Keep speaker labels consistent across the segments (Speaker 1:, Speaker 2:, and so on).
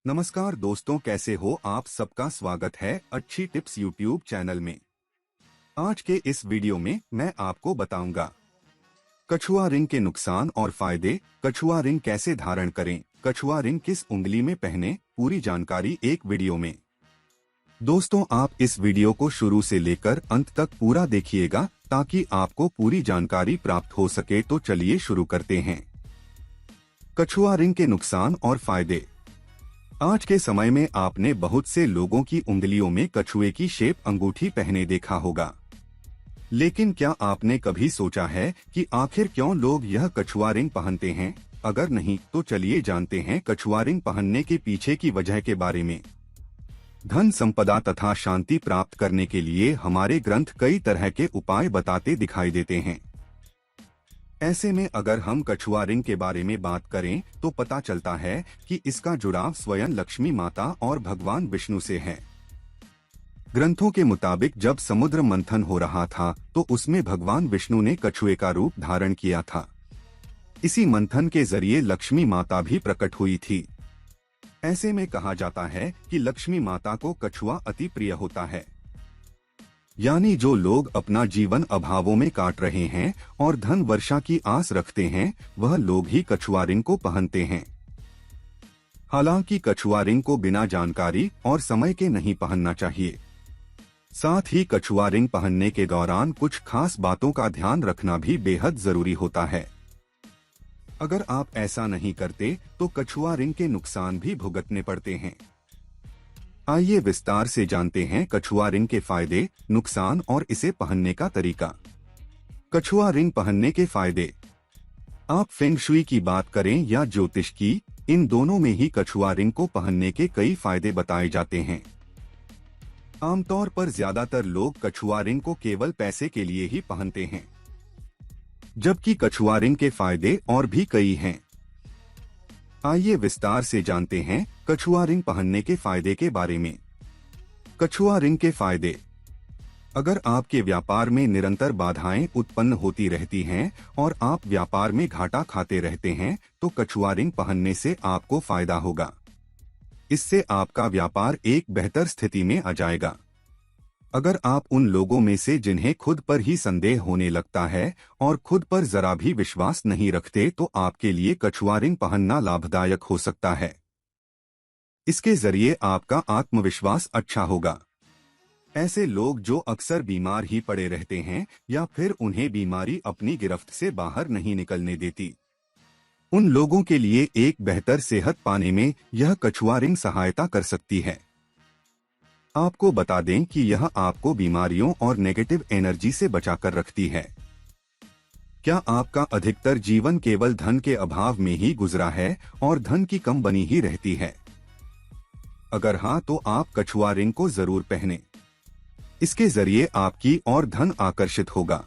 Speaker 1: नमस्कार दोस्तों, कैसे हो आप? सबका स्वागत है अच्छी टिप्स यूट्यूब चैनल में। आज के इस वीडियो में मैं आपको बताऊंगा कछुआ रिंग के नुकसान और फायदे, कछुआ रिंग कैसे धारण करें, कछुआ रिंग किस उंगली में पहने, पूरी जानकारी एक वीडियो में। दोस्तों, आप इस वीडियो को शुरू से लेकर अंत तक पूरा देखिएगा ताकि आपको पूरी जानकारी प्राप्त हो सके। तो चलिए शुरू करते हैं। कछुआ रिंग के नुकसान और फायदे। आज के समय में आपने बहुत से लोगों की उंगलियों में कछुए की शेप अंगूठी पहने देखा होगा, लेकिन क्या आपने कभी सोचा है कि आखिर क्यों लोग यह कछुआ रिंग पहनते हैं? अगर नहीं तो चलिए जानते हैं कछुआ रिंग पहनने के पीछे की वजह के बारे में। धन संपदा तथा शांति प्राप्त करने के लिए हमारे ग्रंथ कई तरह के उपाय बताते दिखाई देते हैं। ऐसे में अगर हम कछुआ रिंग के बारे में बात करें तो पता चलता है कि इसका जुड़ाव स्वयं लक्ष्मी माता और भगवान विष्णु से है। ग्रंथों के मुताबिक जब समुद्र मंथन हो रहा था तो उसमें भगवान विष्णु ने कछुए का रूप धारण किया था। इसी मंथन के जरिए लक्ष्मी माता भी प्रकट हुई थी। ऐसे में कहा जाता है कि लक्ष्मी माता को कछुआ अति प्रिय होता है। यानी जो लोग अपना जीवन अभावों में काट रहे हैं और धन वर्षा की आस रखते हैं, वह लोग ही कछुआ रिंग को पहनते हैं। हालांकि कछुआ रिंग को बिना जानकारी और समय के नहीं पहनना चाहिए। साथ ही कछुआ रिंग पहनने के दौरान कुछ खास बातों का ध्यान रखना भी बेहद जरूरी होता है। अगर आप ऐसा नहीं करते तो कछुआ रिंग के नुकसान भी भुगतने पड़ते हैं। आइए विस्तार से जानते हैं कछुआ रिंग के फायदे, नुकसान और इसे पहनने का तरीका। कछुआ रिंग पहनने के फायदे। आप फेंग शुई की बात करें या ज्योतिष की, इन दोनों में ही कछुआ रिंग को पहनने के कई फायदे बताए जाते हैं। आमतौर पर ज्यादातर लोग कछुआ रिंग को केवल पैसे के लिए ही पहनते हैं, जबकि कछुआ रिंग के फायदे और भी कई हैं। आइए विस्तार से जानते हैं कछुआ रिंग पहनने के फायदे के बारे में। कछुआ रिंग के फायदे। अगर आपके व्यापार में निरंतर बाधाएं उत्पन्न होती रहती हैं और आप व्यापार में घाटा खाते रहते हैं तो कछुआ रिंग पहनने से आपको फायदा होगा। इससे आपका व्यापार एक बेहतर स्थिति में आ जाएगा। अगर आप उन लोगों में से जिन्हें खुद पर ही संदेह होने लगता है और खुद पर जरा भी विश्वास नहीं रखते तो आपके लिए कछुआ रिंग पहनना लाभदायक हो सकता है। इसके जरिए आपका आत्मविश्वास अच्छा होगा। ऐसे लोग जो अक्सर बीमार ही पड़े रहते हैं या फिर उन्हें बीमारी अपनी गिरफ्त से बाहर नहीं निकलने देती, उन लोगों के लिए एक बेहतर सेहत पाने में यह कछुआ रिंग सहायता कर सकती है। आपको बता दें कि यह आपको बीमारियों और नेगेटिव एनर्जी से बचाकर रखती है। क्या आपका अधिकतर जीवन केवल धन के अभाव में ही गुजरा है और धन की कम बनी ही रहती है? अगर हाँ तो आप कछुआ रिंग को जरूर पहनें। इसके जरिए आपकी और धन आकर्षित होगा।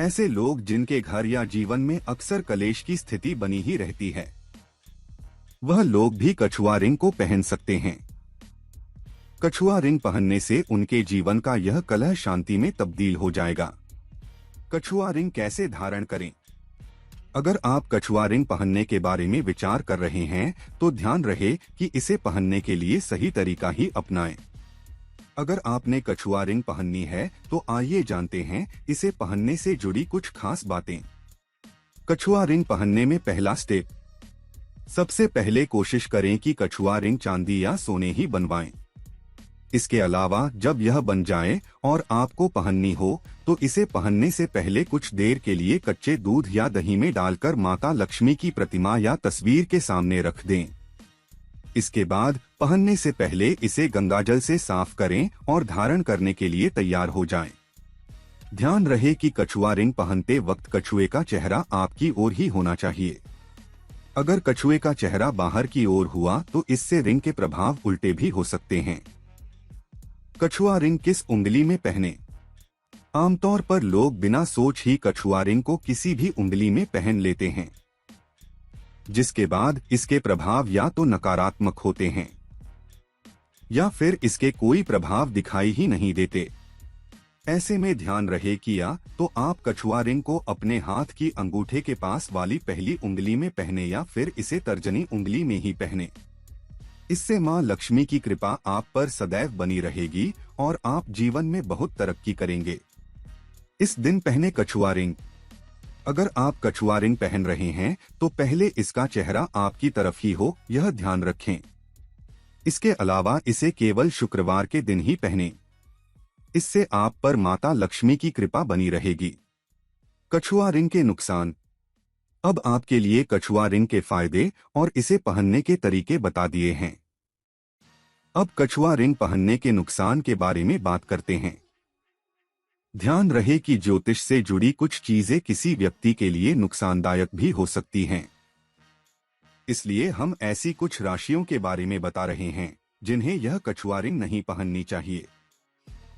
Speaker 1: ऐसे लोग जिनके घर या जीवन में अक्सर कलेश की स्थिति बनी ही रहती है, वह लोग भी कछुआ रिंग को पहन सकते हैं। कछुआ रिंग पहनने से उनके जीवन का यह कलह शांति में तब्दील हो जाएगा। कछुआ रिंग कैसे धारण करें? अगर आप कछुआ रिंग पहनने के बारे में विचार कर रहे हैं तो ध्यान रहे कि इसे पहनने के लिए सही तरीका ही अपनाएं। अगर आपने कछुआ रिंग पहननी है तो आइए जानते हैं इसे पहनने से जुड़ी कुछ खास बातें। कछुआ रिंग पहनने में पहला स्टेप। सबसे पहले कोशिश करें कि कछुआ रिंग चांदी या सोने ही बनवाएं। इसके अलावा जब यह बन जाए और आपको पहननी हो तो इसे पहनने से पहले कुछ देर के लिए कच्चे दूध या दही में डालकर माता लक्ष्मी की प्रतिमा या तस्वीर के सामने रख दें। इसके बाद पहनने से पहले इसे गंगाजल से साफ करें और धारण करने के लिए तैयार हो जाएं। ध्यान रहे कि कछुआ रिंग पहनते वक्त कछुए का चेहरा आपकी ओर ही होना चाहिए। अगर कछुए का चेहरा बाहर की ओर हुआ तो इससे रिंग के प्रभाव उल्टे भी हो सकते हैं। कछुआ रिंग किस उंगली में पहने? आमतौर पर लोग बिना सोच ही कछुआ रिंग को किसी भी उंगली में पहन लेते हैं, जिसके बाद इसके प्रभाव या तो नकारात्मक होते हैं या फिर इसके कोई प्रभाव दिखाई ही नहीं देते। ऐसे में ध्यान रहे कि या तो आप कछुआ रिंग को अपने हाथ की अंगूठे के पास वाली पहली उंगली में पहने या फिर इसे तर्जनी उंगली में ही पहने। इससे माँ लक्ष्मी की कृपा आप पर सदैव बनी रहेगी और आप जीवन में बहुत तरक्की करेंगे। इस दिन पहने कछुआ रिंग। अगर आप कछुआ रिंग पहन रहे हैं तो पहले इसका चेहरा आपकी तरफ ही हो, यह ध्यान रखें। इसके अलावा इसे केवल शुक्रवार के दिन ही पहनें। इससे आप पर माता लक्ष्मी की कृपा बनी रहेगी। कछुआ रिंग के नुकसान। अब आपके लिए कछुआ रिंग के फायदे और इसे पहनने के तरीके बता दिए हैं। अब कछुआ रिंग पहनने के नुकसान के बारे में बात करते हैं। ध्यान रहे कि ज्योतिष से जुड़ी कुछ चीजें किसी व्यक्ति के लिए नुकसानदायक भी हो सकती हैं। इसलिए हम ऐसी कुछ राशियों के बारे में बता रहे हैं जिन्हें यह कछुआ रिंग नहीं पहननी चाहिए।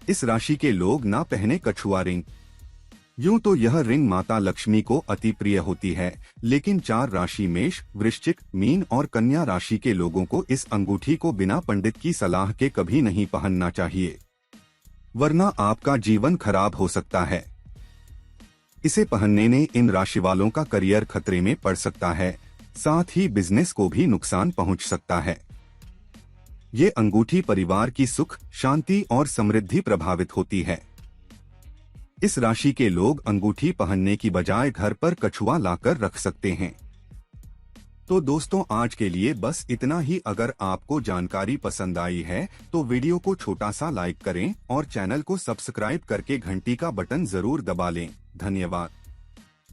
Speaker 1: इस राशि के लोग ना पहने कछुआ रिंग। यूं तो यह रिंग माता लक्ष्मी को अति प्रिय होती है, लेकिन 4 राशि मेष, वृश्चिक, मीन और कन्या राशि के लोगों को इस अंगूठी को बिना पंडित की सलाह के कभी नहीं पहनना चाहिए, वरना आपका जीवन खराब हो सकता है। इसे पहनने ने इन राशि वालों का करियर खतरे में पड़ सकता है, साथ ही बिजनेस को भी नुकसान पहुंच सकता है। ये अंगूठी परिवार की सुख, शांति और समृद्धि प्रभावित होती है। इस राशि के लोग अंगूठी पहनने की बजाय घर पर कछुआ लाकर रख सकते हैं। तो दोस्तों, आज के लिए बस इतना ही। अगर आपको जानकारी पसंद आई है तो वीडियो को छोटा सा लाइक करें और चैनल को सब्सक्राइब करके घंटी का बटन जरूर दबा लें। धन्यवाद।